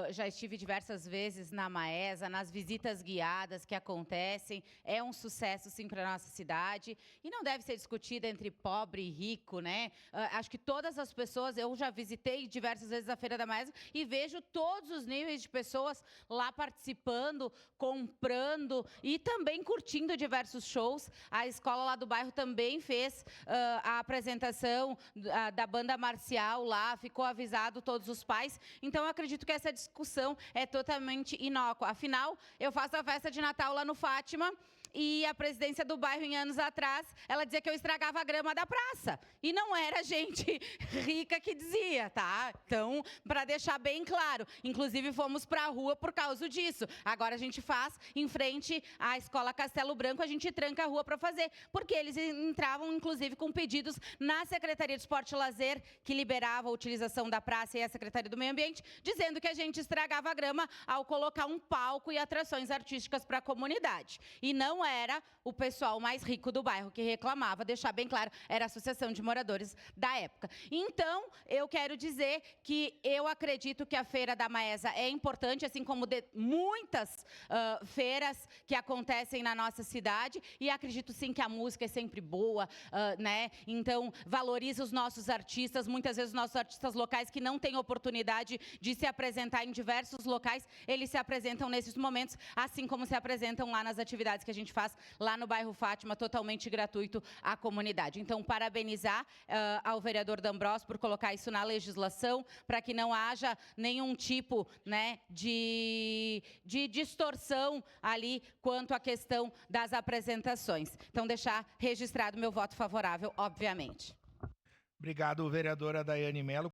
Já estive diversas vezes na Maesa, nas visitas guiadas que acontecem. É um sucesso, sim, para a nossa cidade. E não deve ser discutida entre pobre e rico, né? Acho que todas as pessoas... Eu já visitei diversas vezes a Feira da Maesa e vejo todos os níveis de pessoas lá participando, comprando e também curtindo diversos shows. A escola lá do bairro também fez a apresentação da banda marcial lá, ficou avisado todos os pais. Então, eu acredito que essa discussão é totalmente inócua. Afinal, eu faço a festa de Natal lá no Fátima e a presidência do bairro, em anos atrás, ela dizia que eu estragava a grama da praça. E não era gente rica que dizia, tá? Então, para deixar bem claro, inclusive fomos para a rua por causa disso. Agora a gente faz em frente à Escola Castelo Branco, a gente tranca a rua para fazer, porque eles entravam, inclusive, com pedidos na Secretaria de Esporte e Lazer, que liberava a utilização da praça, e a Secretaria do Meio Ambiente, dizendo que a gente estragava a grama ao colocar um palco e atrações artísticas para a comunidade. E não era o pessoal mais rico do bairro que reclamava, deixar bem claro, era a Associação de Moradores da época. Então, eu quero dizer que eu acredito que a Feira da Maesa é importante, assim como muitas feiras que acontecem na nossa cidade, e acredito sim que a música é sempre boa, né? Então, valoriza os nossos artistas, muitas vezes os nossos artistas locais que não têm oportunidade de se apresentar em diversos locais, eles se apresentam nesses momentos, assim como se apresentam lá nas atividades que a gente faz lá no bairro Fátima, totalmente gratuito à comunidade. Então, parabenizar ao vereador D'Ambrosio por colocar isso na legislação, para que não haja nenhum tipo, né, de distorção ali quanto à questão das apresentações. Então, deixar registrado meu voto favorável, obviamente. Obrigado, vereadora Daiane Mello.